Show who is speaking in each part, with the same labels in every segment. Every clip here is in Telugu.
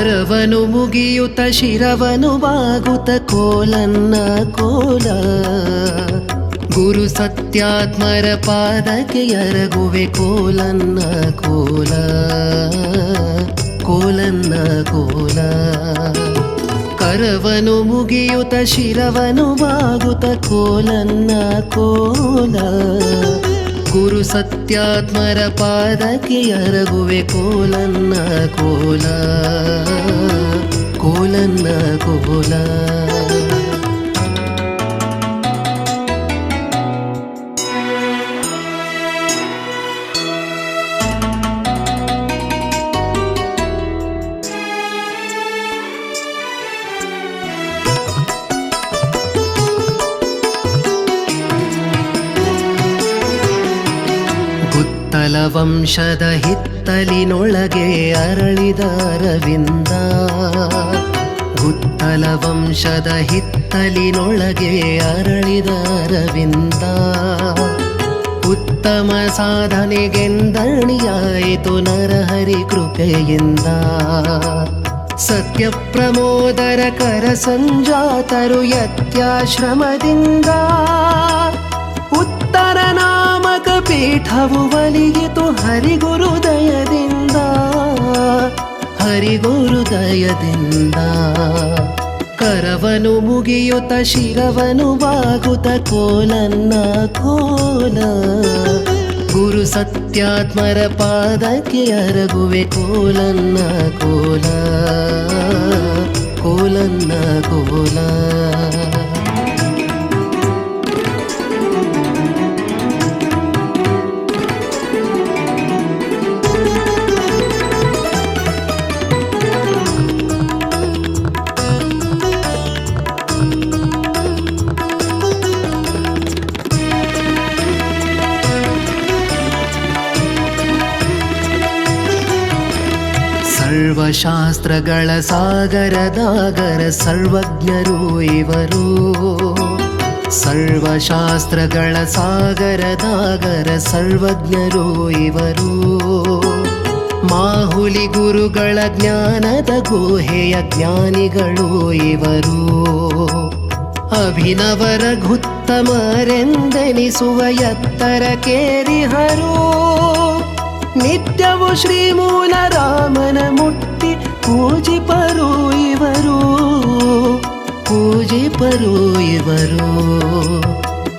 Speaker 1: ಕರವನು ಮುಗಿಯುತ್ತ ಶಿರವನು ಬಾಗುತ್ತ ಕೋಲನ್ನ ಕೋಲ ಗುರು ಸತ್ಯಾತ್ಮರ ಪಾದಕ್ಕೆ ಎರಗುವೆ ಕೋಲನ್ನ ಕೋಲ ಕೋಲನ್ನ ಕೋಲ ಕರವನು ಮುಗಿಯುತ್ತ ಶಿರವನು ಬಾಗುತ್ತ ಕೋಲನ್ನ ಕೋಲ ಗುರು ಸತ್ಯಾತ್ಮರ ಪಾದಕ್ಕೆ ಎರಗುವೆ ಕೋಲನ್ನ ಕೋಲ ಕೋಲನ್ನ ಕೋಲ ಗುತ್ತಲ ವಂಶದ ಹಿತ್ತಲಿನೊಳಗೆ ಅರಳಿದ ಅರವಿಂದ ಗುತ್ತಲ ವಂಶದ ಹಿತ್ತಲಿನೊಳಗೆ ಅರಳಿದ ಅರವಿಂದ ಉತ್ತಮ ಸಾಧನೆಗೆಂದಣಿಯಾಯಿತು ನರಹರಿ ಕೃಪೆಯಿಂದ ಸತ್ಯ ಪ್ರಮೋದರ ಕರ ಸಂಜಾತರು ಯತ್ಯಾಶ್ರಮದಿಂದ ಉತ್ತರ ನಾಮಕ ಪೀಠವು ಒಲಿಯಿತು ಹರಿಗುರುದಯದಿಂದ ಹರಿಗುರುದಯದಿಂದ ಕರವನು ಮುಗಿಯುತ್ತ ಶಿರವನು ಬಾಗುತ್ತ ಕೋಲನ್ನ ಕೋಲ ಗುರು ಸತ್ಯಾತ್ಮರ ಪಾದಕ್ಕೆ ಎರಗುವೆ ಕೋಲನ್ನ ಕೋಲ ಕೋಲನ್ನ ಕೋಲ ಸರ್ವಶಾಸ್ತ್ರಗಳ ಸಾಗರದಾಗರ ಸರ್ವಜ್ಞರು ಇವರು ಸರ್ವಶಾಸ್ತ್ರಗಳ ಸಾಗರದಾಗರ ಸರ್ವಜ್ಞರು ಇವರು ಮಾಹುಲಿ ಗುರುಗಳ ಜ್ಞಾನದ ಗುಹೆಯ ಜ್ಞಾನಿಗಳು ಇವರು ಅಭಿನವ ರಘುತ್ತಮರೆಂದೆನಿಸುವ ಎತ್ತರ ಕೇರಿಹರು ನಿತ್ಯವು ಶ್ರೀಮೂಲ ರಾಮನ ಮುಟ್ಟಿ ಪೂಜಿಪರು ಇವರು ಪೂಜಿಪರು ಇವರು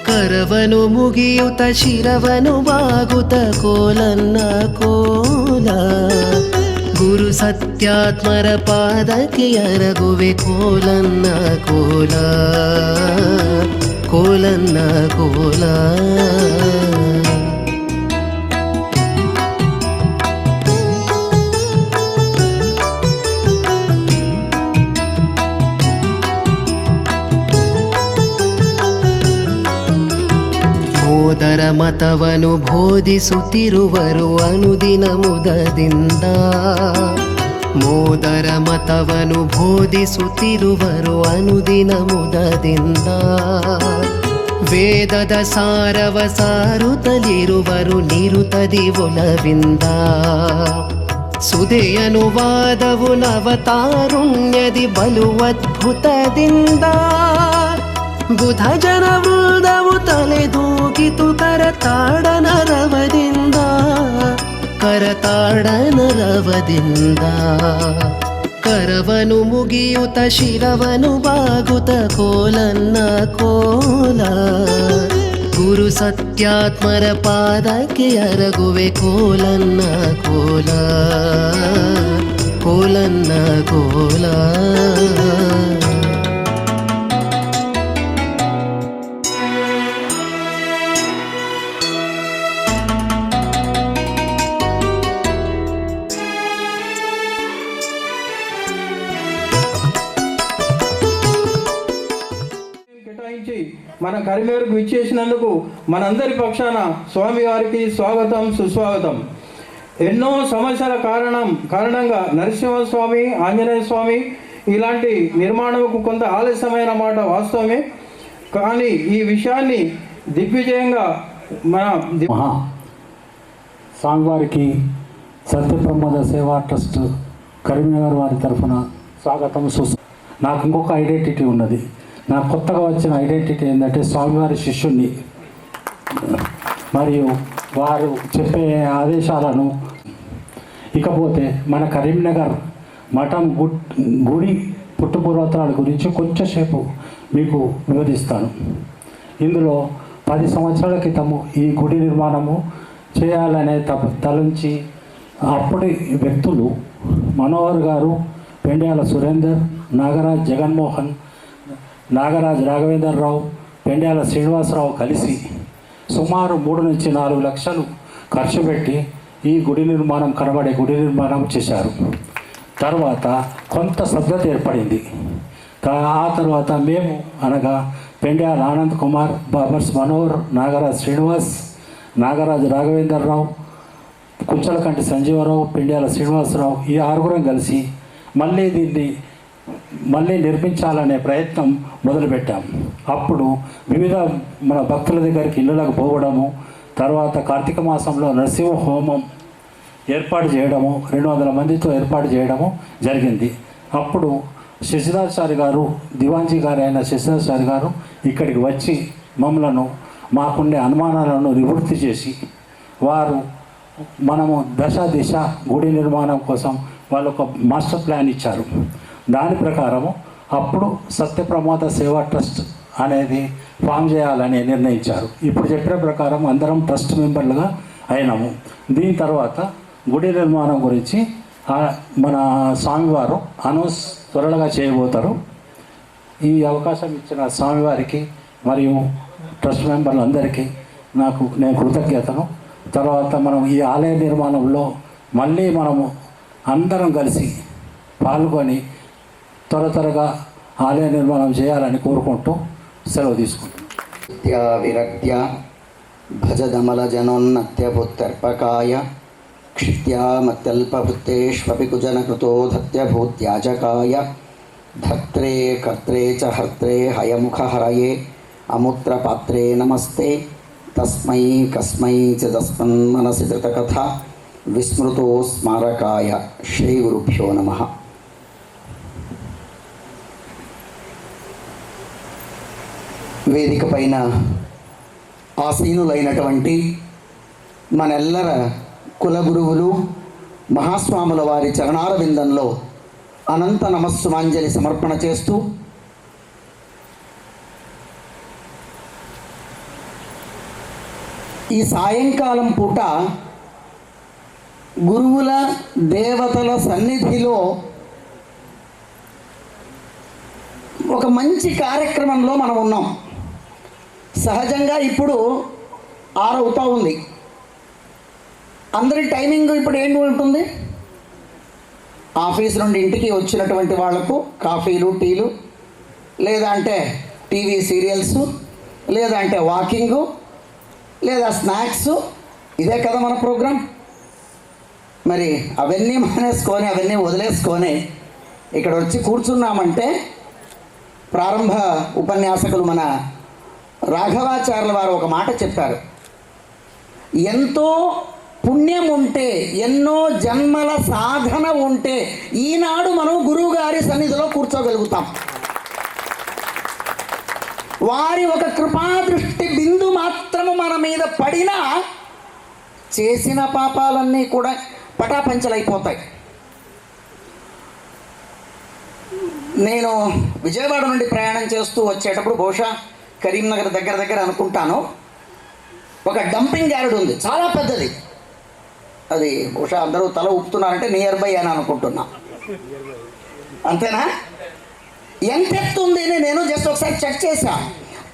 Speaker 1: ಕರವನು ಮುಗಿಯುತ್ತ ಶಿರವನು ಬಾಗುತ್ತ ಕೋಲನ್ನ ಕೋಲ ಗುರು ಸತ್ಯಾತ್ಮರ ಪಾದಕ್ಕೆ ಎರಗುವೆ ಕೋಲನ್ನ ಕೋಲ ಕೋಲನ್ನ ಕೋಲ ಮೋದರ ಮತವನು ಬೋಧಿಸುತ್ತಿರುವರು ಅನುದಿನ ಮುದದಿಂದ ಮೋದರ ಮತವನು ಬೋಧಿಸುತ್ತಿರುವರು ಅನುದಿನ ಮುದದಿಂದ ವೇದದ ಸಾರವ ಸಾರುತ್ತಲಿರುವರು ನಿರುತದಿ ಒಲವಿಂದ ಸುದೆಯನುವಾದವು ನವತಾರುಣ್ಯದಿ ಬಲು ಅದ್ಭುತದಿಂದ ಬುಧ ಜನ ವೃಂದವು ತಲೆದೂಗಿತು ಕರತಾಡನರವದಿಂದ ಕರತಾಡನರವದಿಂದ ಕರವನು ಮುಗಿಯುತ್ತ ಶಿರವನು ಬಾಗುತ್ತ ಕೋಲನ್ನ ಕೋಲ ಗುರು ಸತ್ಯಾತ್ಮರ ಪಾದಕ್ಕೆ ಎರಗುವೆ ಕೋಲನ್ನ ಕೋಲ ಕೋಲನ್ನ ಕೋಲ
Speaker 2: మన కరిమేరకు విచ్చేసినందుకు మనందరి పక్షాన స్వామివారికి స్వాగతం సుస్వాగతం. ఎన్నో సమస్యల కారణంగా నరసింహస్వామి ఆంజనేయ స్వామి ఇలాంటి నిర్మాణంకు కొంత ఆలస్యమైన మాట వాస్తవమే. కానీ ఈ విషయాన్ని దిగ్విజయంగా మన
Speaker 3: స్వామివారికి సత్యప్రమోద సేవా ట్రస్ట్ కరీంనగర్ వారి తరఫున స్వాగతం నాకు ఇంకొక ఐడెంటిటీ ఉన్నది. నాకు కొత్తగా వచ్చిన ఐడెంటిటీ ఏంటంటే స్వామివారి శిష్యుణ్ణి, మరియు వారు చెప్పే ఆదేశాలను. ఇకపోతే మన కరీంనగర్ మఠం గుడి పుట్టుపూర్వోత్తరాల గురించి కొంచెంసేపు మీకు వివరిస్తాను. ఇందులో 10 సంవత్సరాల క్రితము ఈ గుడి నిర్మాణము చేయాలనే తలంచి అప్పటి వ్యక్తులు మనోహర్ గారు, పెండ్యాల సురేందర్, నాగరాజ్ జగన్మోహన్, నాగరాజ్ రాఘవేంద్రరావు, పెండ్యాల శ్రీనివాసరావు కలిసి సుమారు 3 నుంచి 4 లక్షలు ఖర్చు పెట్టి ఈ గుడి నిర్మాణం, కనబడే గుడి నిర్మాణం చేశారు. తర్వాత కొంత శ్రద్ధ ఏర్పడింది. ఆ తర్వాత మేము అనగా పెండ్యాల ఆనంద్ కుమార్, బాబర్స్ మనోహర్, నాగరాజ్ శ్రీనివాస్, నాగరాజ్ రాఘవేంద్రరావు, కుంచలకంటి సంజీవరావు, పెండ్యాల శ్రీనివాసరావు, ఈ 6గురం కలిసి మళ్ళీ నిర్మించాలనే ప్రయత్నం మొదలుపెట్టాం. అప్పుడు వివిధ మన భక్తుల దగ్గరికి ఇళ్ళకు పోవడము, తర్వాత కార్తీక మాసంలో నరసింహ హోమం ఏర్పాటు చేయడము, 200 మందితో ఏర్పాటు చేయడము జరిగింది. అప్పుడు శశిధరాచారి గారు, దివాన్జీ గారు అయిన శశిధరాచారి గారు ఇక్కడికి వచ్చి మమ్మలను, మాకుండే అనుమానాలను నివృత్తి చేసి, వారు మనము దిశ గుడి నిర్మాణం కోసం వాళ్ళు ఒక మాస్టర్ ప్లాన్ ఇచ్చారు. దాని ప్రకారము అప్పుడు సత్యప్రమాద సేవా ట్రస్ట్ అనేది ఫామ్ చేయాలని నిర్ణయించారు. ఇప్పుడు చెప్పిన ప్రకారం అందరం ట్రస్ట్ మెంబర్లుగా అయినాము. దీని తర్వాత గుడి నిర్మాణం గురించి మన స్వామివారు అనౌన్స్ త్వరగా చేయబోతారు. ఈ అవకాశం ఇచ్చిన స్వామివారికి మరియు ట్రస్ట్ మెంబర్లందరికీ నేను కృతజ్ఞతను. తర్వాత మనం ఈ ఆలయ నిర్మాణంలో మళ్ళీ మనము అందరం కలిసి పాల్గొని త్వరగా ఆలయ నిర్మాణం చేయాలని కోరుకుంటూ సెలవు తీసుకుంటాం.
Speaker 4: విరక్త్య భజదమల జనోన్నత్యభూత్యర్పకాయ క్షిత్యామత్యల్పభృత్తేష్వపి కుజనకృతో ధత్యభూత్యాజకాయ ధత్రే కర్త్రే చ హర్త్రే హయముఖహరయే అముత్రపాత్రే నమస్తే తస్మై కస్మై చ తస్మన్మనసి ధృతకథ విస్మృతో స్మారకాయ శ్రీ గురుభ్యో నమః. వేదిక పైన ఆసీనులైనటువంటి మనెల్లర కులగురువులు మహాస్వాముల వారి చరణార విందంలో అనంత నమస్సుమాంజలి సమర్పణ చేస్తూ ఈ సాయంకాలం పూట గురువుల దేవతల సన్నిధిలో ఒక మంచి కార్యక్రమంలో మనం ఉన్నాం. సహజంగా ఇప్పుడు 6 అవుతా ఉంది. అందరి టైమింగ్ ఇప్పుడు ఏంటి ఉంటుంది? ఆఫీస్ నుండి ఇంటికి వచ్చినటువంటి వాళ్లకు కాఫీలు, టీలు, లేదా అంటే టీవీ సీరియల్స్, లేదా అంటే వాకింగు, లేదా స్నాక్స్, ఇదే కదా మన ప్రోగ్రాం. మరి అవన్నీ మానేసుకొని, అవన్నీ వదిలేసుకొని ఇక్కడ వచ్చి కూర్చున్నామంటే ప్రారంభ ఉపన్యాసకులు మన రాఘవాచార్యుల వారు ఒక మాట చెప్పారు. ఎంతో పుణ్యం ఉంటే, ఎన్నో జన్మల సాధన ఉంటే ఈనాడు మనం గురువు గారి సన్నిధిలో కూర్చోగలుగుతాం. వారి ఒక కృపాదృష్టి బిందు మాత్రము మన మీద పడినా చేసిన పాపాలన్నీ కూడా పటాపంచలైపోతాయి. నేను విజయవాడ నుండి ప్రయాణం చేస్తూ వచ్చేటప్పుడు బహుశా కరీంనగర్ దగ్గర అనుకుంటాను, ఒక డంపింగ్ యార్డ్ ఉంది, చాలా పెద్దది. అది బహుశా అందరూ తల ఊపుతున్నారంటే నియర్ బై అని అనుకుంటున్నా. అంతేనా? ఎంత ఎత్తుంది అని నేను జస్ట్ ఒకసారి చెక్ చేశా.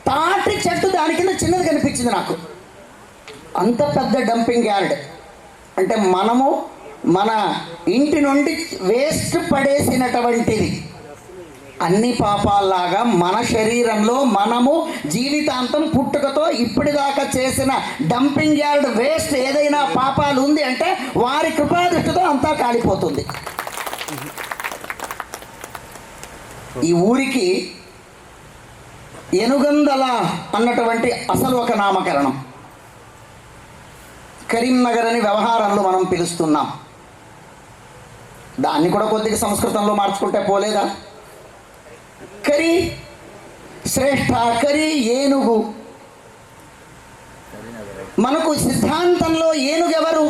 Speaker 4: తాటి చెట్టు దాని కింద చిన్నది కనిపించింది నాకు. అంత పెద్ద డంపింగ్ యార్డ్ అంటే మనము మన ఇంటి నుండి వేస్ట్ పడేసినటువంటిది అన్ని పాపాల్లాగా మన శరీరంలో మనము జీవితాంతం పుట్టుకతో ఇప్పటిదాకా చేసిన డంపింగ్ యార్డ్ వేస్ట్ ఏదైనా పాపాలు ఉంది అంటే వారి కృపాదృష్టితో అంతా కాలిపోతుంది. ఈ ఊరికి ఎనుగందల అన్నటువంటి అసలు ఒక నామకరణం. కరీంనగర్ అని వ్యవహారంలో మనం పిలుస్తున్నాం. దాన్ని కూడా కొద్దిగా సంస్కృతంలో మార్చుకుంటే పోలేదా? కరి శ్రేష్ఠ, కరి ఏనుగు. మనకు సిద్ధాంతంలో ఏనుగెవరు?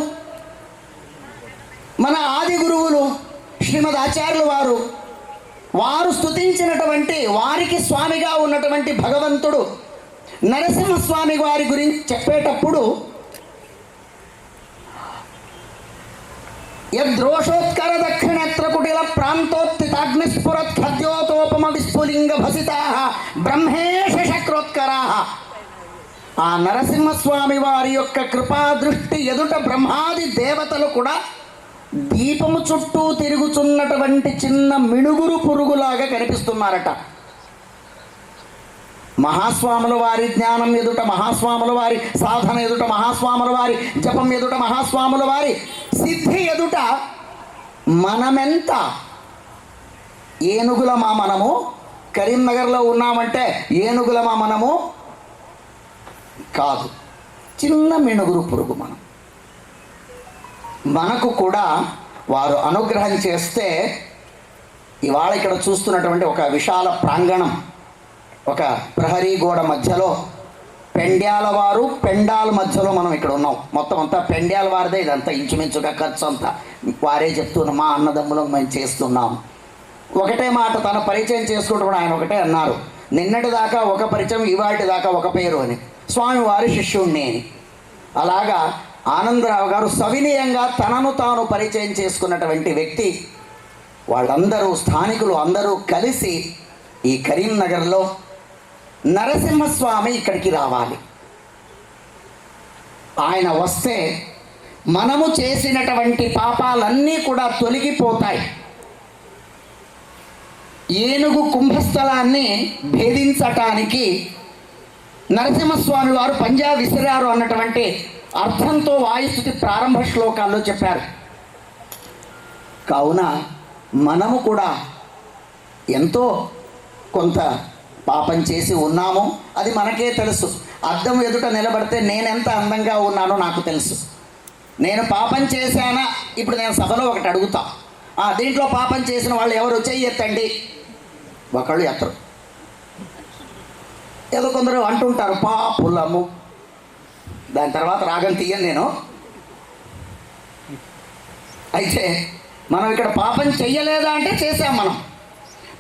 Speaker 4: మన ఆది గురువులు శ్రీమద్ ఆచార్యులు వారు స్తుతించినటువంటి, వారికి స్వామిగా ఉన్నటువంటి భగవంతుడు నరసింహస్వామి వారి గురించి చెప్పేటప్పుడు యద్రోషోత్కర దక్షిణేత్ర కుటిల ప్రాంతోత్తితాగ్నిస్ఫురత్ ఖద్యోతోపమ విస్ఫులింగ భసితా బ్రహ్మేశ శక్రోత్కరా. ఆ నరసింహస్వామి వారి యొక్క కృపా దృష్టి ఎదుట బ్రహ్మాది దేవతలు కూడా దీపము చుట్టూ తిరుగుతున్నటువంటి చిన్న మిణుగురు పురుగులాగా కనిపిస్తున్నారట. మహాస్వాముల వారి జ్ఞానం ఎదుట, మహాస్వాముల వారి సాధన ఎదుట, మహాస్వాముల వారి జపం ఎదుట, మహాస్వాముల వారి సిద్ధి ఎదుట మనమెంత ఏనుగులమా మనము? కరీంనగర్లో ఉన్నామంటే ఏనుగులమా మనము? కాదు, చిన్న మిణుగురు పురుగు మనం. మనకు కూడా వారు అనుగ్రహం చేస్తే ఇవాళ ఇక్కడ చూస్తున్నటువంటి ఒక విశాల ప్రాంగణం, ఒక ప్రహరీ గోడ మధ్యలో పెండ్యాల వారు పెండాల మధ్యలో మనం ఇక్కడ ఉన్నాం. మొత్తం అంతా పెండ్యాల వారిదే ఇదంతా, ఇంచుమించుగా ఖర్చు అంతా వారే చెప్తున్నారు. మా అన్నదమ్ములం మేము చేస్తున్నాం. ఒకటే మాట తన పరిచయం చేసుకుంటూ ఆయన ఒకటే అన్నారు, నిన్నటి దాకా ఒక పరిచయం, ఇవాటి దాకా ఒక పేరు అని, స్వామివారి శిష్యుణ్ణి అని. అలాగా ఆనందరావు గారు సవినయంగా తనను తాను పరిచయం చేసుకున్నటువంటి వ్యక్తి. వాళ్ళందరూ స్థానికులు అందరూ కలిసి ఈ కరీంనగర్లో నరసింహస్వామి ఇక్కడికి రావాలి, ఆయన వస్తే మనము చేసినటువంటి పాపాలన్నీ కూడా తొలగిపోతాయి. ఏనుగు కుంభస్థలాన్ని భేదించటానికి నరసింహస్వామి వారు పంజా విసిరారు అన్నటువంటి అర్థంతో వాయుస్థుతి ప్రారంభ శ్లోకాల్లో చెప్పారు. కావున మనము కూడా ఎంతో కొంత పాపం చేసి ఉన్నాము, అది మనకే తెలుసు. అద్దం ఎదుట నిలబడితే నేనెంత అందంగా ఉన్నానో నాకు తెలుసు. నేను పాపం చేశానా? ఇప్పుడు నేను సభలో ఒకటి అడుగుతా, దీంట్లో పాపం చేసిన వాళ్ళు ఎవరు చెయ్యి ఎత్తండి. ఒకళ్ళు ఎత్తరు. ఏదో కొందరు అంటుంటారు పాపులము, దాని తర్వాత రాగం తీయను నేను. అయితే మనం ఇక్కడ పాపం చెయ్యలేదా అంటే చేశాం. మనం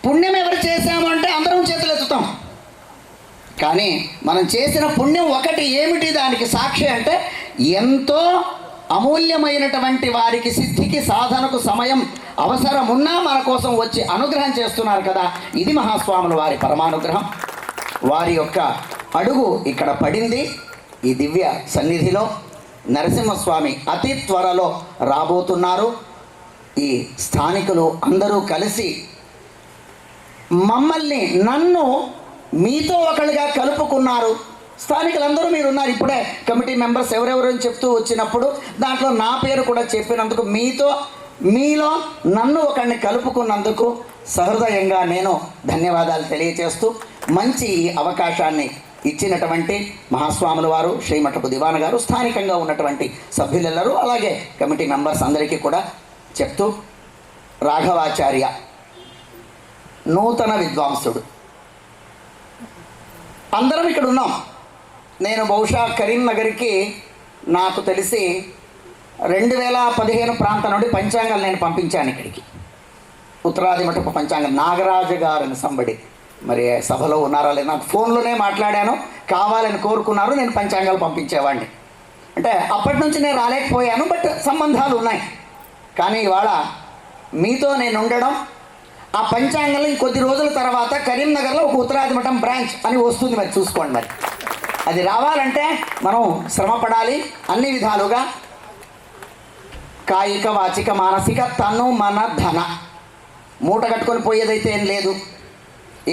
Speaker 4: పుణ్యం ఎవరు చేశాము అంటే అందరం చేతులు ఎత్తుతాం. కానీ మనం చేసిన పుణ్యం ఒకటి ఏమిటి దానికి సాక్షి అంటే, ఎంతో అమూల్యమైనటువంటి వారికి సిద్ధికి సాధనకు సమయం అవసరం ఉన్నా మన కోసం వచ్చి అనుగ్రహం చేస్తున్నారు కదా, ఇది మహాస్వాముల వారి పరమానుగ్రహం. వారి యొక్క అడుగు ఇక్కడ పడింది. ఈ దివ్య సన్నిధిలో నరసింహస్వామి అతి త్వరలో రాబోతున్నారు. ఈ స్థానికులు అందరూ కలిసి మమ్మల్ని, నన్ను మీతో ఒకళ్ళుగా కలుపుకున్నారు. స్థానికులందరూ మీరు ఉన్నారు. ఇప్పుడే కమిటీ మెంబర్స్ ఎవరెవరు అని చెప్తూ వచ్చినప్పుడు దాంట్లో నా పేరు కూడా చెప్పినందుకు, మీలో నన్ను ఒకరిని కలుపుకున్నందుకు సహృదయంగా నేను ధన్యవాదాలు తెలియజేస్తూ, మంచి అవకాశాన్ని ఇచ్చినటువంటి మహాస్వాముల వారు, శ్రీమఠపు దివాన గారు, స్థానికంగా ఉన్నటువంటి సభ్యులెల్లరూ, అలాగే కమిటీ మెంబర్స్ అందరికీ కూడా చెప్తూ, రాఘవాచార్య నూతన విద్వాంసుడు, అందరం ఇక్కడ ఉన్నాం. నేను బహుశా కరీంనగర్కి నాకు తెలిసి 2015 ప్రాంతం నుండి పంచాంగాలు నేను పంపించాను ఇక్కడికి. ఉత్తరాది మఠపు పంచాంగం నాగరాజు గారిని సంబడి, మరి సభలో ఉన్నారా లేదు, నాకు ఫోన్లోనే మాట్లాడాను, కావాలని కోరుకున్నారు, నేను పంచాంగాలు పంపించేవాడిని. అంటే అప్పటి నుంచి నేను రాలేకపోయాను, బట్ సంబంధాలు ఉన్నాయి. కానీ ఇవాళ మీతో నేను ఉండడం, ఆ పంచాంగంలో ఇంకొద్ది రోజుల తర్వాత కరీంనగర్లో ఒక ఉత్తరాది మఠం బ్రాంచ్ అని వస్తుంది, మరి చూసుకోండి. మరి అది రావాలంటే మనం శ్రమ పడాలి అన్ని విధాలుగా, కాయిక వాచిక మానసిక, తను మన ధన మూట కట్టుకొని పోయేదైతే ఏం లేదు.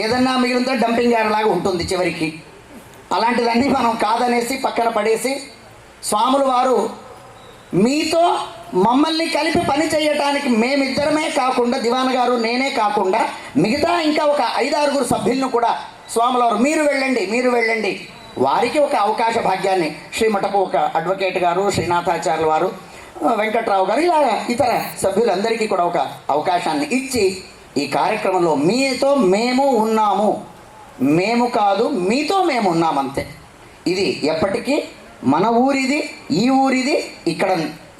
Speaker 4: ఏదన్నా మిగిలితే డంపింగ్ యార్డ్ లాగా ఉంటుంది చివరికి. అలాంటిదన్నీ మనం కాదనేసి పక్కన పడేసి, స్వాములు వారు మీతో మమ్మల్ని కలిపి పని చేయటానికి మేమిద్దరమే కాకుండా, దివాన్ గారు నేనే కాకుండా మిగతా ఇంకా ఒక 5-6 సభ్యులను కూడా స్వాముల వారు మీరు వెళ్ళండి వారికి ఒక అవకాశ భాగ్యాన్ని, శ్రీమఠపు ఒక అడ్వకేట్ గారు, శ్రీనాథాచార్యుల వారు, వెంకట్రావు గారు, ఇలా ఇతర సభ్యులందరికీ కూడా ఒక అవకాశాన్ని ఇచ్చి ఈ కార్యక్రమంలో మీతో మేము ఉన్నాము, మేము కాదు మీతో మేము ఉన్నామంతే. ఇది ఎప్పటికీ మన ఊరిది, ఈ ఊరిది. ఇక్కడ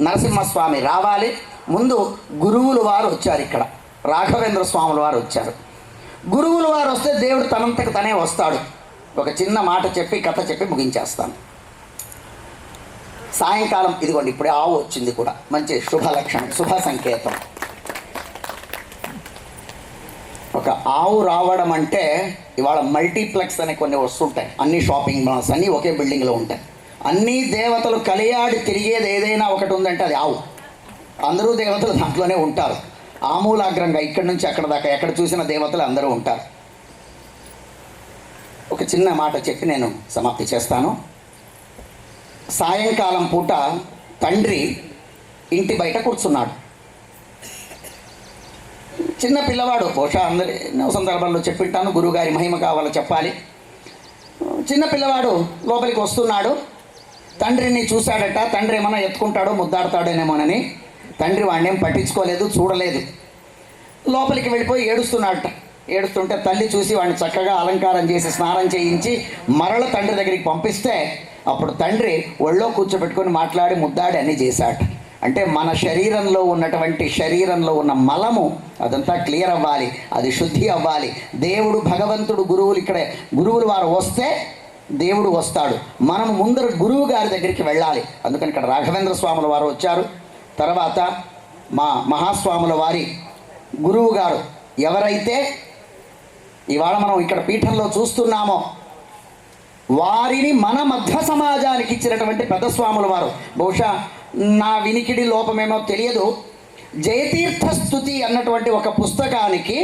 Speaker 4: నరసింహస్వామి రావాలి. ముందు గురువులు వారు వచ్చారు, ఇక్కడ రాఘవేంద్ర స్వాముల వారు వచ్చారు. గురువులు వారు వస్తే దేవుడు తనంతకు తనే వస్తాడు. ఒక చిన్న మాట చెప్పి కథ చెప్పి ముగించేస్తాను. సాయంకాలం ఇదిగోండి ఇప్పుడే ఆవు వచ్చింది కూడా, మంచి శుభ లక్షణం, శుభ సంకేతం. ఒక ఆవు రావడం అంటే ఇవాళ మల్టీప్లెక్స్ అనే కొన్ని వస్తుంటాయి, అన్ని షాపింగ్ మాల్స్ అన్నీ ఒకే బిల్డింగ్లో ఉంటాయి. అన్ని దేవతలు కలియాడి తిరిగేది ఏదైనా ఒకటి ఉందంటే అది ఆవు. అందరూ దేవతలు దాంట్లోనే ఉంటారు. ఆమూలాగ్రంగా ఇక్కడి నుంచి అక్కడ దాకా ఎక్కడ చూసిన దేవతలు అందరూ ఉంటారు. ఒక చిన్న మాట చెప్పి నేను సమాప్తి చేస్తాను. సాయంకాలం పూట తండ్రి ఇంటి బయట కూర్చున్నాడు. చిన్న పిల్లవాడు, బహుశా అందరి సందర్భాల్లో చెప్పింటాను, గురువుగారి మహిమ కావాలో చెప్పాలి. చిన్న పిల్లవాడు లోపలికి వస్తున్నాడు. తండ్రిని చూశాడట. తండ్రి ఏమన్నా ఎత్తుకుంటాడో ముద్దాడతాడేనేమోనని తండ్రి వాడిని ఏం పట్టించుకోలేదు, చూడలేదు. లోపలికి వెళ్ళిపోయి ఏడుస్తున్నాడట. ఏడుస్తుంటే తల్లి చూసి వాడిని చక్కగా అలంకారం చేసి స్నానం చేయించి మరల తండ్రి దగ్గరికి పంపిస్తే అప్పుడు తండ్రి ఒళ్ళో కూర్చోబెట్టుకొని మాట్లాడి ముద్దాడి అన్నీ చేశాడు. అంటే మన శరీరంలో ఉన్న మలము అదంతా క్లియర్ అవ్వాలి, అది శుద్ధి అవ్వాలి. దేవుడు భగవంతుడు గురువులు వారు వస్తే దేవుడు వస్తాడు. మనం ముందర గురువు గారి దగ్గరికి వెళ్ళాలి. అందుకని ఇక్కడ రాఘవేంద్ర స్వాముల వారు వచ్చారు. తర్వాత మా మహాస్వాముల వారి గురువు గారు ఎవరైతే ఇవాళ మనం ఇక్కడ పీఠంలో చూస్తున్నామో వారిని మన మధ్య సమాజానికి ఇచ్చినటువంటి పెద్ద స్వాముల వారు. బహుశా నా వినికిడి లోపమేమో తెలియదు, జయతీర్థ స్తుతి అన్నటువంటి ఒక పుస్తకానికి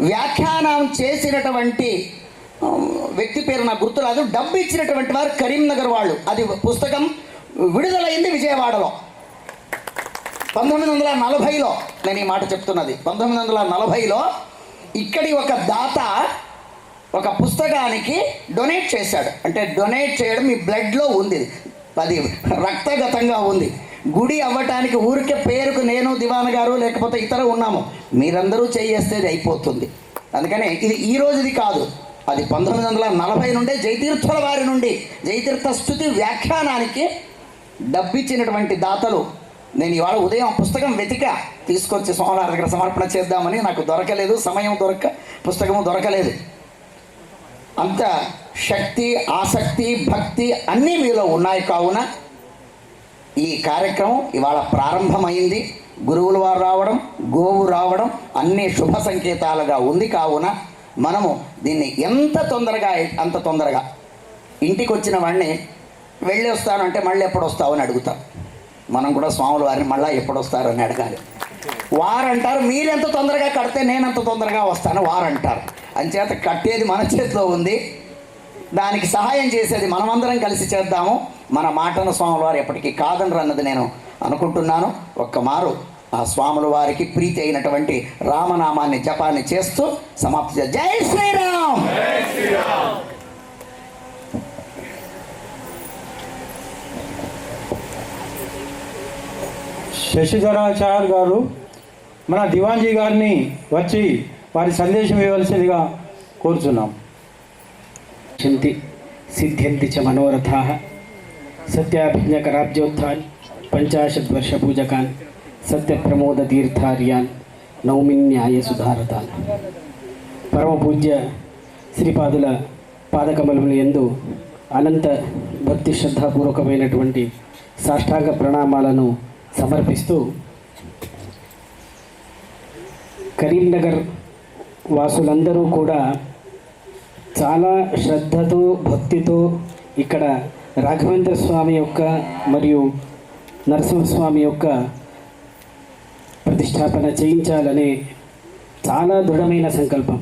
Speaker 4: వ్యాఖ్యానం చేసినటువంటి వ్యక్తి పేరు నాకు గుర్తురాదు. డబ్బు ఇచ్చినటువంటి వారు కరీంనగర్ వాళ్ళు. అది పుస్తకం విడుదలైంది విజయవాడలో 1940లో. నేను ఈ మాట చెప్తున్నది 1940లో. ఇక్కడి ఒక దాత ఒక పుస్తకానికి డొనేట్ చేశాడు. అంటే డొనేట్ చేయడం మీ బ్లడ్లో ఉంది, అది రక్తగతంగా ఉంది. గుడి అవ్వటానికి ఊరికే పేరుకు నేను దివాన్ గారు లేకపోతే ఇతర ఉన్నాము, మీరందరూ చేయేస్తే అయిపోతుంది. అందుకని ఇది ఈ రోజుది కాదు, అది 1940 నుండే జయతీర్థుల వారి నుండి జయతీర్థ స్తుతి వ్యాఖ్యానానికి డబ్బిచ్చినటువంటి దాతలు. నేను ఇవాళ ఉదయం పుస్తకం వెతికా, తీసుకొచ్చి స్వామివారి దగ్గర సమర్పణ చేద్దామని, నాకు దొరకలేదు, సమయం పుస్తకము దొరకలేదు. అంత శక్తి, ఆసక్తి, భక్తి అన్నీ మీలో ఉన్నాయి. కావున ఈ కార్యక్రమం ఇవాళ ప్రారంభమైంది. గురువుల వారు రావడం, గోవు రావడం అన్నీ శుభ సంకేతాలుగా ఉంది. కావున మనము దీన్ని ఎంత తొందరగా అంత తొందరగా, ఇంటికి వచ్చిన వాడిని వెళ్ళి వస్తాను అంటే మళ్ళీ ఎప్పుడు వస్తావు అని అడుగుతాం. మనం కూడా స్వాముల వారిని మళ్ళీ ఎప్పుడు వస్తారని అడగాలి. వారంటారు మీరెంత తొందరగా కడితే నేనంత తొందరగా వస్తాను వారంటారు. అంచేత కట్టేది మన చేతిలో ఉంది, దానికి సహాయం చేసేది మనమందరం కలిసి చేద్దాము. మన మాటను స్వాముల వారు ఎప్పటికీ కాదనరు అన్నది నేను అనుకుంటున్నాను. ఒక్కమారు ఆ స్వాముల వారికి ప్రీతి అయినటువంటి రామనామాన్ని జపాన్ని చేస్తూ సమాప్తి. జై శ్రీరామ్.
Speaker 2: శశిధరాచార్య గారు మన దివాన్జీ గారిని వచ్చి వారి సందేశం ఇవ్వవలసిందిగా కోరుచున్నాం.
Speaker 5: సిద్ధ్యంతి చ మనోరథాః సత్యాభిజ్ఞకరాబ్జోత్థాన్ పంచాశద్వర్షపూజకాన్ సత్యప్రమోదతీర్థార్యాన్ నౌమిన్యాయ సుధారతాన్. పరమపూజ్య శ్రీపాదుల పాదకమలముల యందు అనంత భక్తి శ్రద్ధాపూర్వకమైనటువంటి సాష్టాంగ ప్రణామాలను సమర్పిస్తూ, కరీంనగర్ వాసులందరూ కూడా చాలా శ్రద్ధతో భక్తితో ఇక్కడ రాఘవేంద్ర స్వామి యొక్క మరియు నరసింహస్వామి యొక్క ప్రతిష్టాపన చేయించాలనే చాలా దృఢమైన సంకల్పం.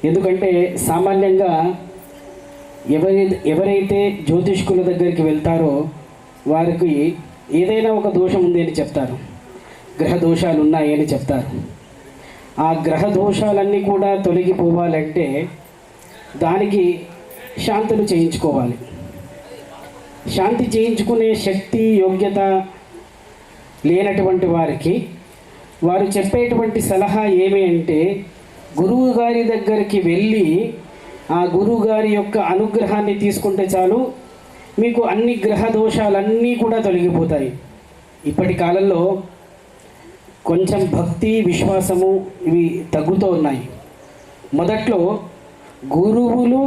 Speaker 5: ఎందుకంటే సామాన్యంగా ఎవరైతే జ్యోతిష్కుల దగ్గరికి వెళ్తారో వారికి ఏదైనా ఒక దోషం ఉంది అని చెప్తారు, గ్రహ దోషాలు ఉన్నాయి అని చెప్తారు. ఆ గ్రహ దోషాలన్నీ కూడా తొలగిపోవాలంటే దానికి శాంతులు చేయించుకోవాలి. శాంతి చేయించుకునే శక్తి, యోగ్యత లేనటువంటి వారికి వారు చెప్పేటువంటి సలహా ఏమి అంటే, గురువు గారి దగ్గరికి వెళ్ళి ఆ గురువు గారి యొక్క అనుగ్రహాన్ని తీసుకుంటే చాలు, మీకు అన్ని గ్రహ దోషాలన్నీ కూడా తొలగిపోతాయి. ఇప్పటి కాలంలో కొంచెం భక్తి విశ్వాసము ఇవి తగ్గుతూ ఉన్నాయి. మొదట్లో గురువులు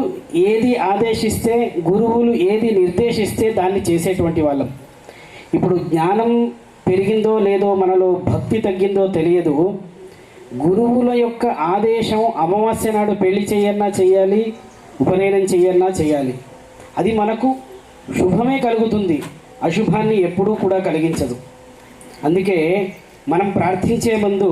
Speaker 5: ఏది ఆదేశిస్తే, గురువులు ఏది నిర్దేశిస్తే దాన్ని చేసేటువంటి వాళ్ళం. ఇప్పుడు జ్ఞానం పెరిగిందో లేదో, మనలో భక్తి తగ్గిందో తెలియదు. గురువుల యొక్క ఆదేశం అమావాస్య నాడు పెళ్లి చేయన్నా చేయాలి, ఉపనయనం చేయన్నా చేయాలి. అది మనకు శుభమే కలుగుతుంది, అశుభాన్ని ఎప్పుడూ కూడా కలిగించదు. అందుకే మనం ప్రార్థించే ముందు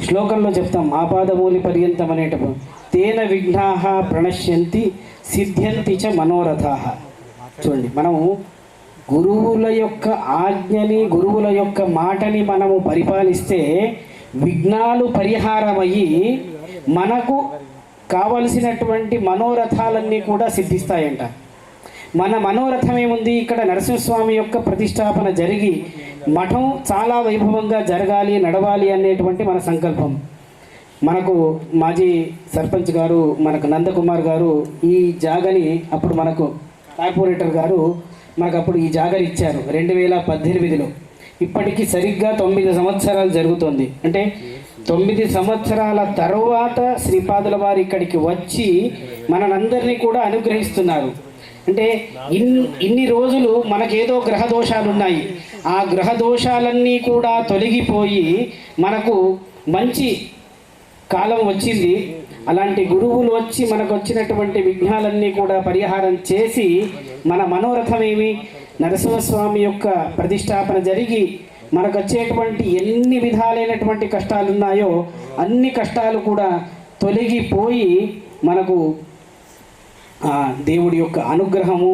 Speaker 5: శ్లోకంలో చెప్తాం, ఆపాదమూలి పర్యంతం అనేటప్పుడు, తేన విఘ్నాః ప్రణశ్యంతి సిద్ధ్యంతి చ మనోరథాః. చూడండి, మనము గురువుల యొక్క ఆజ్ఞని, గురువుల యొక్క మాటని మనము పరిపాలిస్తే విఘ్నాలు పరిహారమయ్యి మనకు కావలసినటువంటి మనోరథాలన్నీ కూడా సిద్ధిస్తాయంట. మన మనోరథం ఏముంది? ఇక్కడ నరసింహస్వామి యొక్క ప్రతిష్టాపన జరిగి మఠం చాలా వైభవంగా జరగాలి, నడవాలి అనేటువంటి మన సంకల్పం. మనకు మాజీ సర్పంచ్ గారు, మనకు నందకుమార్ గారు ఈ జాగని అప్పుడు మనకు కార్పొరేటర్ గారు మనకు అప్పుడు ఈ జాగని ఇచ్చారు 2018లో. ఇప్పటికీ సరిగ్గా 9 సంవత్సరాలు జరుగుతుంది. అంటే 9 సంవత్సరాల తర్వాత శ్రీపాదుల వారు ఇక్కడికి వచ్చి మనందరినీ కూడా అనుగ్రహిస్తున్నారు. అంటే ఇన్ని రోజులు మనకేదో గ్రహ దోషాలు ఉన్నాయి, ఆ గ్రహ దోషాలన్నీ కూడా తొలగిపోయి మనకు మంచి కాలం వచ్చింది. అలాంటి గురువులు వచ్చి మనకు వచ్చినటువంటి విఘ్నాలన్నీ కూడా పరిహారం చేసి, మన మనోరథం ఏమి? నరసింహస్వామి యొక్క ప్రతిష్టాపన జరిగి మనకు వచ్చేటువంటి ఎన్ని విధాలైనటువంటి కష్టాలు ఉన్నాయో అన్ని కష్టాలు కూడా తొలగిపోయి మనకు దేవుడి యొక్క అనుగ్రహము,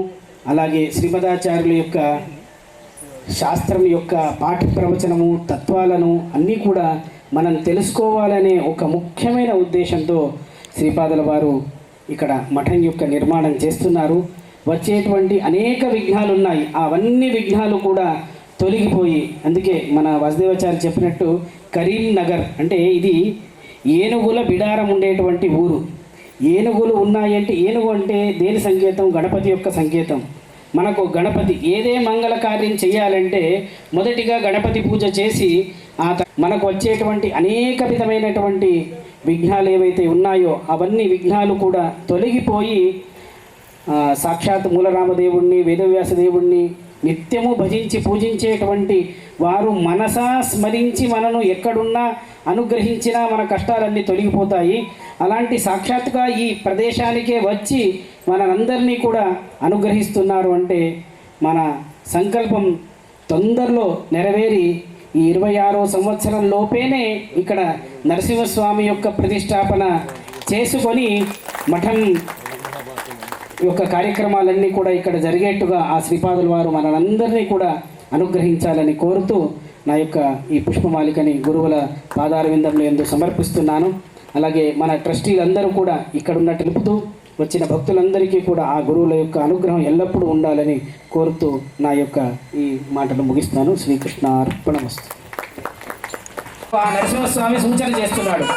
Speaker 5: అలాగే శ్రీమదాచార్యుల యొక్క శాస్త్రం యొక్క పాఠ ప్రవచనము, తత్వాలను అన్నీ కూడా మనం తెలుసుకోవాలనే ఒక ముఖ్యమైన ఉద్దేశంతో శ్రీపాదుల వారు ఇక్కడ మఠం యొక్క నిర్మాణం చేస్తున్నారు. వచ్చేటువంటి అనేక విఘ్నాలు ఉన్నాయి, అవన్నీ విఘ్నాలు కూడా తొలగిపోయి, అందుకే మన వాసుదేవాచార్య చెప్పినట్టు కరీంనగర్ అంటే ఇది ఏనుగుల బిడారం ఉండేటువంటి ఊరు. ఏనుగులు ఉన్నాయంటే, ఏనుగు అంటే దేని సంకేతం? గణపతి యొక్క సంకేతం. మనకు గణపతి ఏదే మంగళ కార్యం చేయాలంటే మొదటిగా గణపతి పూజ చేసి మనకు వచ్చేటువంటి అనేక విధమైనటువంటి విఘ్నాలు ఏవైతే ఉన్నాయో అవన్నీ విఘ్నాలు కూడా తొలగిపోయి సాక్షాత్ మూలరామదేవుణ్ణి, వేదవ్యాస దేవుణ్ణి నిత్యము భజించి పూజించేటువంటి వారు మనసా స్మరించి మనను ఎక్కడున్నా అనుగ్రహించినా మన కష్టాలన్నీ తొలగిపోతాయి. అలాంటి సాక్షాత్గా ఈ ప్రదేశానికే వచ్చి మనందరినీ కూడా అనుగ్రహిస్తున్నారు అంటే మన సంకల్పం తొందరలో నెరవేరి ఈ 26వ సంవత్సరం లోపేనే ఇక్కడ నరసింహస్వామి యొక్క ప్రతిష్టాపన చేసుకొని మఠం యొక్క కార్యక్రమాలన్నీ కూడా ఇక్కడ జరిగేట్టుగా ఆ శ్రీపాదుల వారు మనందరినీ కూడా అనుగ్రహించాలని కోరుతూ నా యొక్క ఈ పుష్పమాలికని గురువుల పాదారవిందంలో ఎందుకు సమర్పిస్తున్నాను. అలాగే మన ట్రస్టీలందరూ కూడా ఇక్కడున్న తెలుపుతూ వచ్చిన భక్తులందరికీ కూడా ఆ గురువుల యొక్క అనుగ్రహం ఎల్లప్పుడూ ఉండాలని కోరుతూ నా యొక్క ఈ మాటలు ముగిస్తాను. శ్రీకృష్ణార్పణమస్తు. ఆ నరసింహస్వామి సూచన చేస్తున్నాడు.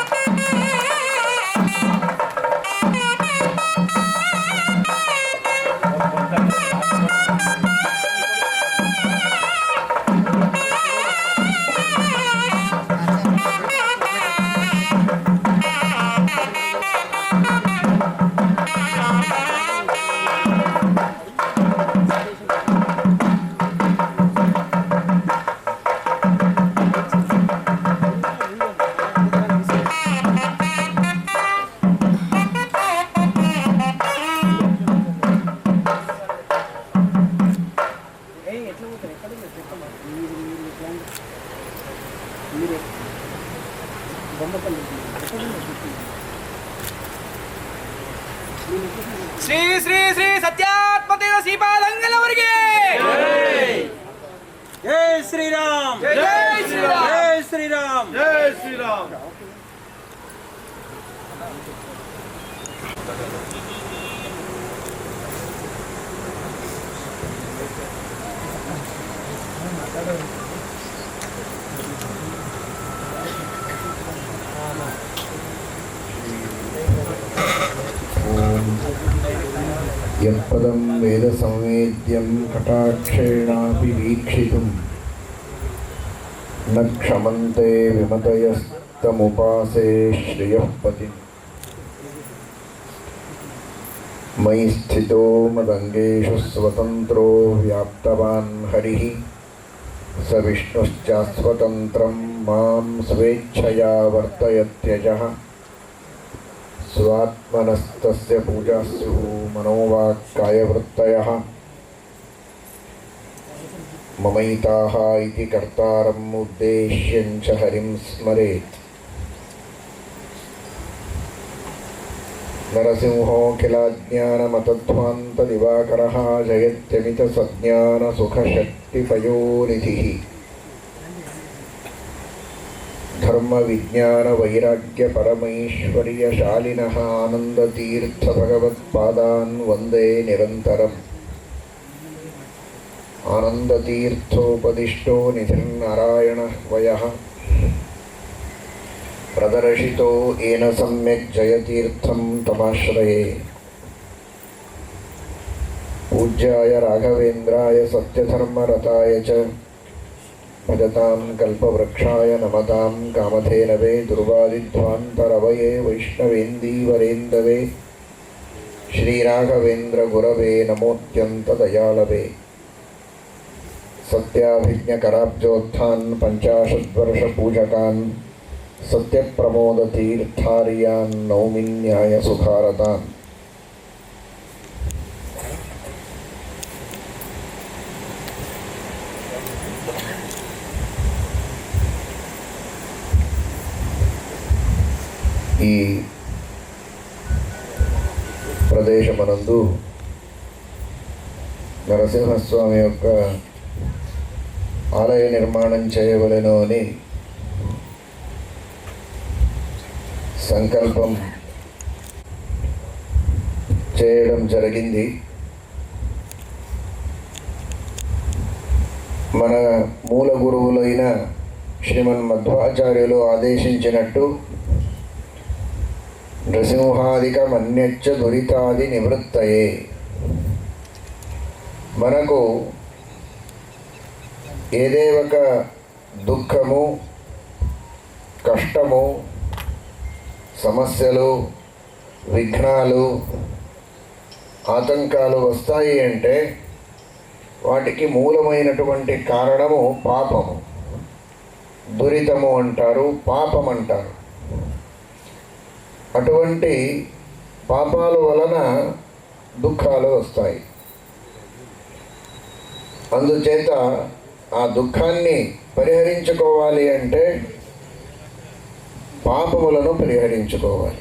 Speaker 6: ಶ್ರೀ ಶ್ರೀ ಶ್ರೀ ಸತ್ಯಾತ್ಮದೇವ ಶ್ರೀಪಾದಂಗಳವರಿಗೆ ಜೈ ಶ್ರೀರಾಮ್, ಜೈ ಶ್ರೀರಾಮ್, ಜೈ ಶ್ರೀರಾಮ್, ಜೈ ಶ್ರೀರಾಮ್.
Speaker 7: యత్పదం వేద సంవేద్యం కటాక్షేణాపి వీక్షితుం న క్షమంతే విమతయస్తముపాసే శ్రియఃపతిం. మయి స్థితో మదంగేషు స్వతంత్రో వ్యాప్తవాన్ హరిః స విష్ణుశ్చాస్వతంత్రం మాం స్వేచ్ఛయా వర్తయత్యజః. స్వాత్మనస్తస్య పూజా స్యుః మనోవాక్కాయవృత్తయః. మమైతాః ఇతి కర్తారం ఉద్దేశ్యం చ హరిం స్మరేత్. నరసింహోఖిలాజ్ఞానమతధ్వాంతదివాకరः జయత్యమితసజ్ఞానసుఖశక్తిపయోనిధిः. ధర్మవిజ్ఞానవైరాగ్యపరమైశ్వర్యశాలినः ఆనందతీర్థభగవత్పాదాన్ వందే నిరంతరం. ఆనందతీర్థోపదిష్టో నిధిర్నారాయణः వయః. ప్రదర్శితో ఏన సమ్యక్ జయతీర్థం తమాశ్రయే. పూజ్యాయ రాఘవేంద్రాయ సత్యధర్మరతాయ చ భజతాం కల్పవృక్షాయ నమతాం కామధేనవే. దుర్వాదిధ్వాంతరవయే వైష్ణవేందీవరేందవే. శ్రీరాఘవేంద్ర గురవే నమోత్యంతదయాళవే. సత్యాభిజ్ఞకరాబ్జోత్థాన్ పంచాశద్వర్షపూజకాన్ సత్యప్రమోదతీర్థార్యాన్ నౌమిన్యాయ సుఖారతాన్. ఈ ప్రదేశమనందు నరసింహస్వామి యొక్క ఆలయ నిర్మాణం చేయవలెను అని సంకల్పం చేయడం జరిగింది. మన మూల గురువులైన శ్రీమన్ మధ్వాచార్యులు ఆదేశించినట్టు నృసింహాదికమన్యచ్చ దురితాది నివృత్తయే. మనకు ఏదే ఒక దుఃఖము, కష్టము, సమస్యలు, విఘ్నాలు, ఆతంకాలు వస్తాయి అంటే వాటికి మూలమైనటువంటి కారణము పాపము. దురితము అంటారు, పాపం అంటారు. అటువంటి పాపాల వలన దుఃఖాలు వస్తాయి. అందుచేత ఆ దుఃఖాన్ని పరిహరించుకోవాలి అంటే పాపములను పరిహరించుకోవాలి.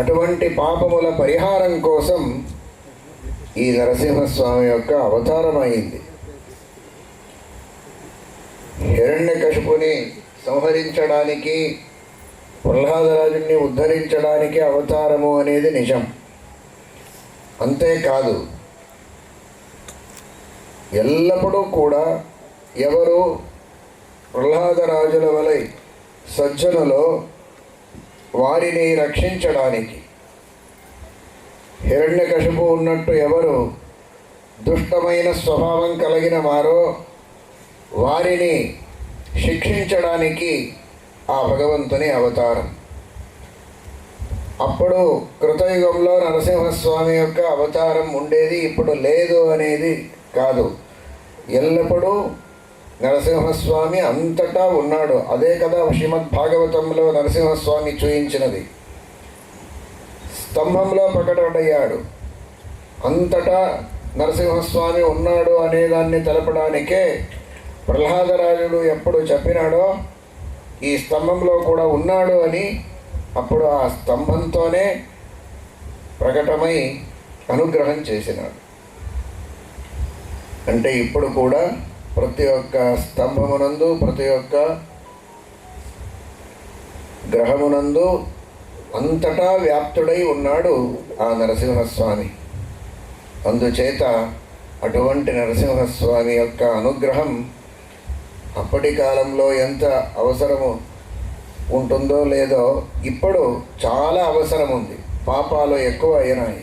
Speaker 7: అటువంటి పాపముల పరిహారం కోసం ఈ నరసింహస్వామి యొక్క అవతారం అయింది. హిరణ్యకశిపుని సంహరించడానికి, ప్రహ్లాదరాజుని ఉద్ధరించడానికి అవతారము అనేది నిజం. అంతేకాదు, ఎల్లప్పుడూ కూడా ఎవరు ప్రహ్లాదరాజుల వలె సజ్జనులో వారిని రక్షించడానికి, హిరణ్యకశిపు ఉన్నట్టు ఎవరు దుష్టమైన స్వభావం కలిగిన వారో వారిని శిక్షించడానికి ఆ భగవంతుని అవతారం. అప్పుడు కృతయుగంలో నరసింహస్వామి యొక్క అవతారం ఉండేది, ఇప్పుడు లేదు అనేది కాదు. ఎల్లప్పుడూ నరసింహస్వామి అంతటా ఉన్నాడు. అదే కదా శ్రీమద్ భాగవతంలో నరసింహస్వామి చూయించినది. స్తంభంలో ప్రకటమయ్యాడు, అంతటా నరసింహస్వామి ఉన్నాడు అనేదాన్ని తెలపడానికే ప్రహ్లాదరాజుడు ఎప్పుడు చెప్పినాడో ఈ స్తంభంలో కూడా ఉన్నాడు అని, అప్పుడు ఆ స్తంభంతోనే ప్రకటమై అనుగ్రహం చేసినాడు. అంటే ఇప్పుడు కూడా ప్రతి ఒక్క స్తంభమునందు, ప్రతి ఒక్క గ్రహమునందు అంతటా వ్యాప్తుడై ఉన్నాడు ఆ నరసింహస్వామి. అందుచేత అటువంటి నరసింహస్వామి యొక్క అనుగ్రహం అప్పటి కాలంలో ఎంత అవసరము ఉంటుందో లేదో ఇప్పుడు చాలా అవసరం ఉంది. పాపాలు ఎక్కువ అయినాయి.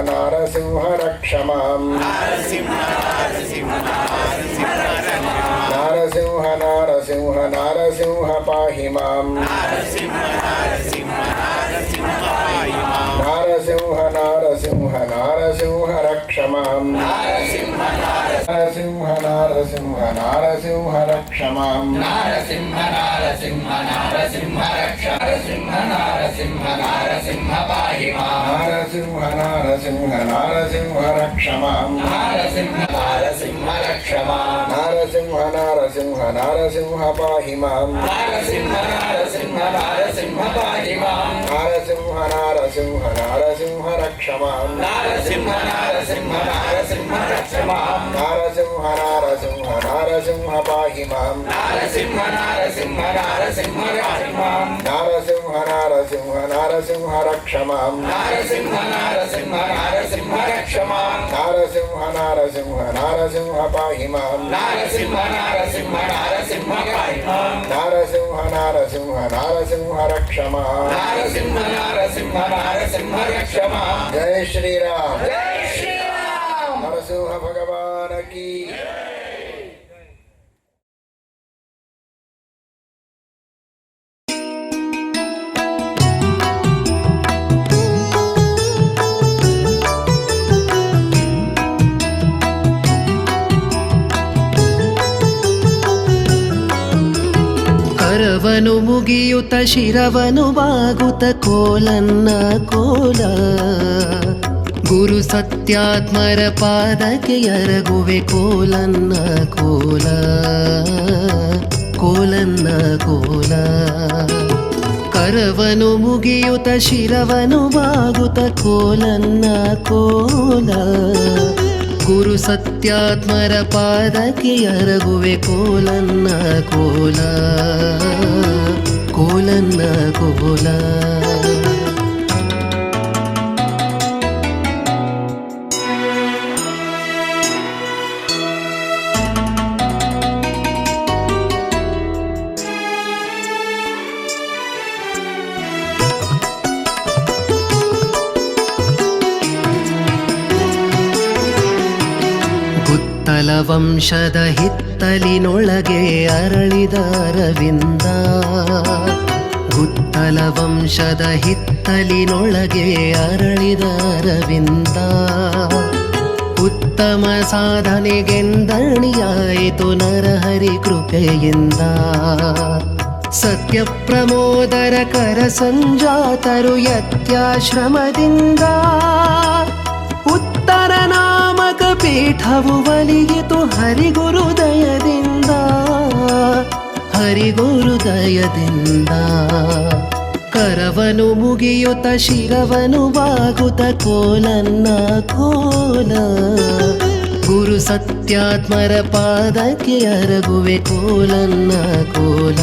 Speaker 7: నారసింహ రక్షమాం నారసింహ నారసింహ నారసింహ పాహి మాం నారసింహ నారసింహ నారసింహ రక్షమాం నారసింహ నారసింహ నారసింహ రక్షమాం నారసింహ నారసింహ నారసింహ రక్ష నారసింహ నారసింహ పాహి మాం నారసింహ నారసింహ నారసింహ రక్షమాం నారసింహ నారసింహ రక్షమాం నారసింహ నారసింహ నారసింహ పాహి మాం నారసింహ నారసింహ నారసింహ పాహి మాం నారసింహ నారసింహ నారసింహ రక్షమాం నారసింహ నారసింహ నారసింహ రక్షమాం నారసింహ నారసింహ నారసింహ పాహి మాం నారసింహ నారసింహ నారసింహ రక్షమాం నారసింహ నారసింహ నారసింహ రక్షమాం నారసింహ నారసింహ నారసింహ రక్షమాం నారసింహ నారసింహ నారసింహ పాహి మాం నారసింహ నారసింహ నారసింహ పాహి మాం నారసింహ నారసింహ నారసింహ రక్షమాం నారసింహ నారసింహ నారసింహ రక్షమాం జై శ్రీరామ్ జై శ్రీరామ్ నరసింహ భగవాన్ కీ
Speaker 1: ಕರವನು ಮುಗಿಯುತ್ತ ಶಿರವನು ಬಾಗುತ್ತ ಕೋಲನ್ನ ಕೋಲ ಗುರು ಸತ್ಯಾತ್ಮರ ಪಾದಕ್ಕೆ ಎರಗುವೆ ಕೋಲನ್ನ ಕೋಲ ಕೋಲನ್ನ ಕೋಲ ಕರವನು ಮುಗಿಯುತ್ತ ಶಿರವನು ಬಾಗುತ್ತ ಕೋಲನ್ನ ಕೋಲ ಗುರು ಸತ್ಯಾತ್ಮರ ಪಾದಕ್ಕೆ ಎರಗುವೆ ಕೋಲನ್ನ ಕೋಲ ಕೋಲನ್ನ ಕೋಲ ಗುತ್ತಲ ವಂಶದ ಹಿತ್ತಲಿನೊಳಗೆ ಅರಳಿದ ಅರವಿಂದ ಗುತ್ತಲ ವಂಶದ ಹಿತ್ತಲಿನೊಳಗೆ ಅರಳಿದ ಅರವಿಂದ ಉತ್ತಮ ಸಾಧನೆಗೆಂದಣಿಯಾಯಿತು ನರಹರಿ ಕೃಪೆಯಿಂದ ಸತ್ಯ ಪ್ರಮೋದರ ಕರ ಸಂಜಾತರು ಯತ್ಯಾಶ್ರಮದಿಂದ ಉತ್ತರ ನಾಮಕ ಪೀಠವು ಒಲಿಯಿತು ಹರಿಗುರುದಯದಿಂದ ಹರಿಗುರುದಯದಿಂದ ಕರವನು ಮುಗಿಯುತ್ತ ಶಿರವನು ಬಾಗುತ್ತ ಕೋಲನ್ನ ಕೋಲ ಗುರು ಸತ್ಯಾತ್ಮರ ಪಾದಕ್ಕೆ ಎರಗುವೆ ಕೋಲನ್ನ ಕೋಲ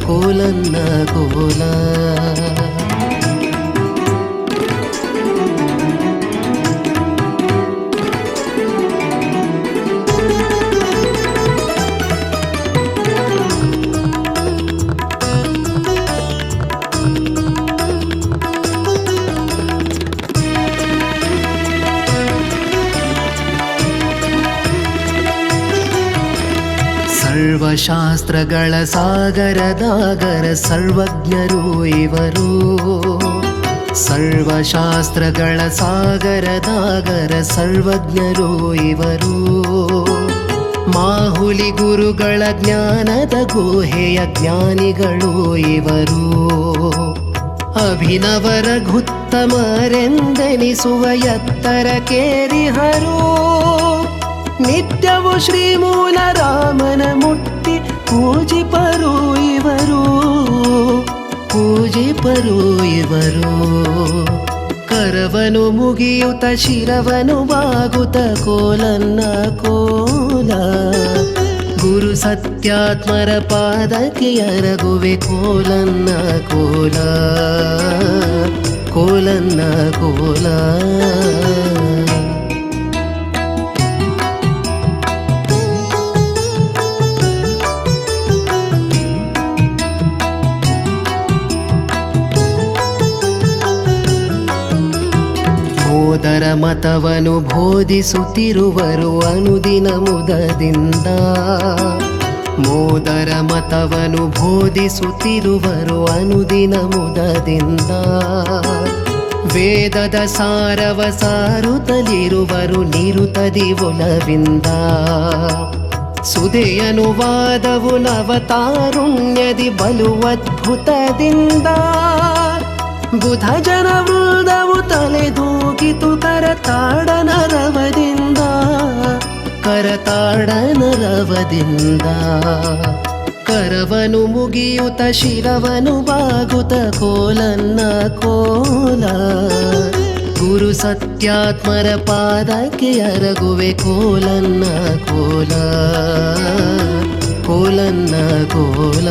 Speaker 1: ಕೋಲನ್ನ ಕೋಲ ಸರ್ವಶಾಸ್ತ್ರಗಳ ಸಾಗರದಾಗರ ಸರ್ವಜ್ಞರು ಇವರು ಸರ್ವಶಾಸ್ತ್ರಗಳ ಸಾಗರದಾಗರ ಸರ್ವಜ್ಞರು ಇವರು ಮಾಹುಲಿ ಗುರುಗಳ ಜ್ಞಾನದ ಗುಹೆಯ ಜ್ಞಾನಿಗಳು ಇವರು ಅಭಿನವ ರಘುತ್ತಮರೆಂದೆನಿಸುವ ಎತ್ತರಕ್ಕೇರಿಹರು ನಿತ್ಯವು ಶ್ರೀಮೂಲ ರಾಮನ ಮುಟ್ಟಿ ಪೂಜಿಪರು ಇವರು ಪೂಜಿಪರು ಇವರು ಕರವನು ಮುಗಿಯುತ್ತ ಶಿರವನು ಬಾಗುತ್ತ ಕೋಲನ್ನ ಕೋಲ ಗುರು ಸತ್ಯಾತ್ಮರ ಪಾದಕ್ಕೆ ಎರಗುವೆ ಕೋಲನ್ನ ಕೋಲ ಕೋಲನ್ನ ಕೋಲ ಮೋದರ ಮತವನು ಬೋಧಿಸುತ್ತಿರುವರು ಅನುದಿನ ಮುದದಿಂದ. ಮೋದರ ಮತವನು ಬೋಧಿಸುತ್ತಿರುವರು ಅನುದಿನ ಮುದದಿಂದ. ವೇದದ ಸಾರವ ಸಾರುತ್ತಲಿರುವರು ನಿರುತದಿ ಒಲವಿಂದ. ಸುದೆಯನುವಾದವು ನವತಾರುಣ್ಯದಿ ಬಲು ಅದ್ಭುತದಿಂದ. ಬುಧ ಜನ ವೃಂದವು ತಲೆದೂಗಿತು ಕರತಾಡನರವದಿಂದ. ಕರತಾಡನರವದಿಂದ ಕರವನು ಮುಗಿಯುತ್ತ ಶಿರವನು ಬಾಗುತ್ತ ಕೋಲನ್ನ ಕೋಲ. ಗುರು ಸತ್ಯಾತ್ಮರ ಪಾದಕ್ಕೆ ಅರಗುವೆ ಕೋಲನ್ನ ಕೋಲ. ಕೋಲನ್ನ ಕೋಲ.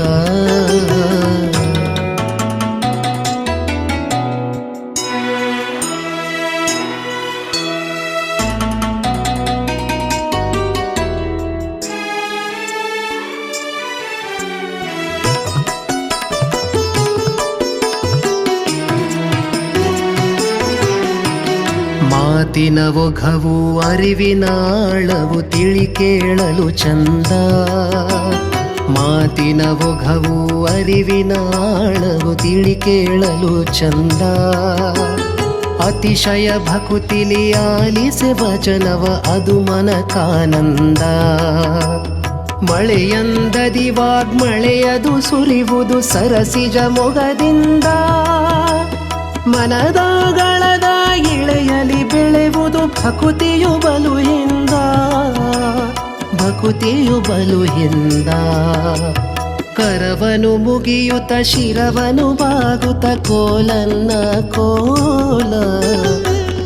Speaker 1: ಮಾತಿನ ಒಘವು ಅರಿವಿನ ಆಳವು ತಿಳಿ ಕೇಳಲು ಚಂದ. ಮಾತಿನ ಒಘವು ಅರಿವಿನ ಆಳವು ತಿಳಿ ಕೇಳಲು ಚಂದ. ಅತಿಶಯ ಭಕುತಿಲಿ ಆಲಿಸೆ ವಚನವ ಅದು ಮನಕಾನಂದ. ಮಳೆಯಂದದಿ ವಾಗ್ಮಳೆಯದು ಸುರಿವುದು ಸರಸಿಜ ಮೊಗದಿಂದ. ಮನದಾಗಳದ ಇಳೆಯಲಿ ಬೆಳೆವುದು ಭಕುತಿಯು ಬಲು ಹಿಂದ. ಭಕುತಿಯು ಬಲು ಹಿಂದ. ಕರವನು ಮುಗಿಯುತ್ತ ಶಿರವನು ಬಾಗುತ್ತ ಕೋಲನ್ನ ಕೋಲ.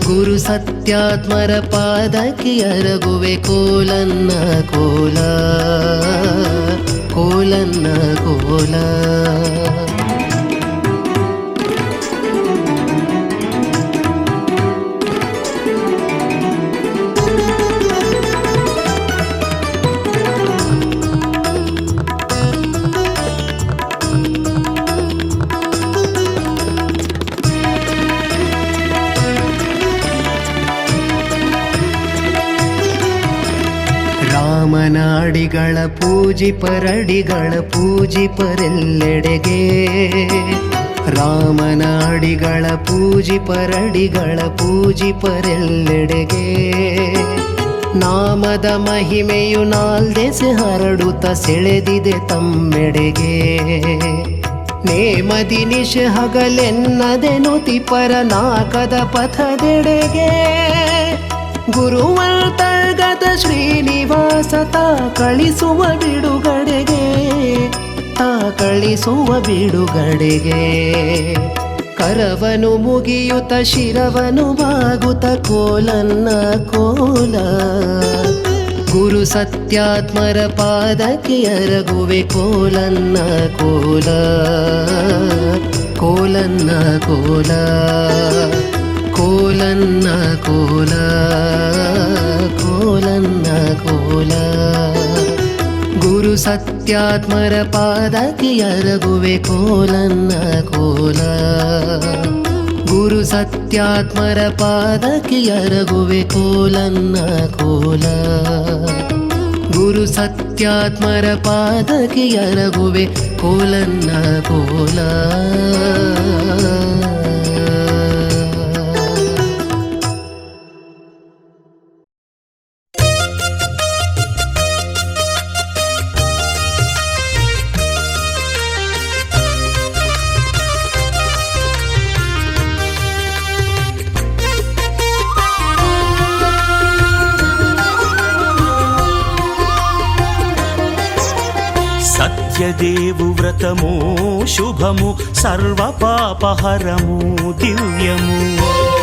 Speaker 1: ಗುರು ಸತ್ಯಾತ್ಮರ ಪಾದಕ್ಕೆ ಅರಗುವೆ ಕೋಲನ್ನ ಕೋಲ. ಕೋಲನ್ನ ಕೋಲ. ರಾಮನಾಡಿಗಳ ಪೂಜಿಪರಡಿಗಳ ಪೂಜಿಪರೆಲ್ಲೆಡೆಗೆ. ರಾಮನಾಡಿಗಳ ಪೂಜಿಪರಡಿಗಳ ಪೂಜಿಪರೆಲ್ಲೆಡೆಗೆ. ನಾಮದ ಮಹಿಮೆಯು ನಾಲ್ದೆಸೆ ಹರಡುತ್ತ ಸೆಳೆದಿದೆ ತಮ್ಮೆಡೆಗೆ. ನೇಮದಿ ನಿಶೆ ಹಗಲೆನ್ನದೆ ನುತಿಪರ ನಾಕದ ಪಥದೆಡೆಗೆ. ಗುರುವಂತರ್ಗತ ಶ್ರೀನಿವಾಸ ತಾ ಕಳಿಸುವ ಬಿಡುಗಡೆಗೆ. ತಾ ಕಳಿಸುವ ಬಿಡುಗಡೆಗೆ. ಕರವನು ಮುಗಿಯುತ್ತ ಶಿರವನು ಬಾಗುತ್ತ ಕೋಲನ್ನ ಕೋಲ. ಗುರು ಸತ್ಯಾತ್ಮರ ಪಾದಕ್ಕೆ ಅರಗುವೆ ಕೋಲನ್ನ ಕೋಲ. ಕೋಲನ್ನ ಕೋಲ. ಕೋಲನ್ನ ಕೋಲ. ಕೋಲನ್ನ ಕೋಲ. ಗುರು ಸತ್ಯಾತ್ಮರ ಪಾದಕ್ಕೆ ಅರಗುವೆ ಕೋಲನ್ನ ಕೋಲ. ಗುರು ಸತ್ಯಾತ್ಮರ ಪಾದಕ್ಕೆ ಅರಗುವೆ ಕೋಲನ್ನ ಕೋಲ. ಗುರು ಸತ್ಯಾತ್ಮರ ಪಾದಕ್ಕೆ ಅರಗುವೆ ಕೋಲನ್ನ ಕೋಲ.
Speaker 8: సత్యదేవు వ్రతము శుభము సర్వ పాపహరము దివ్యము.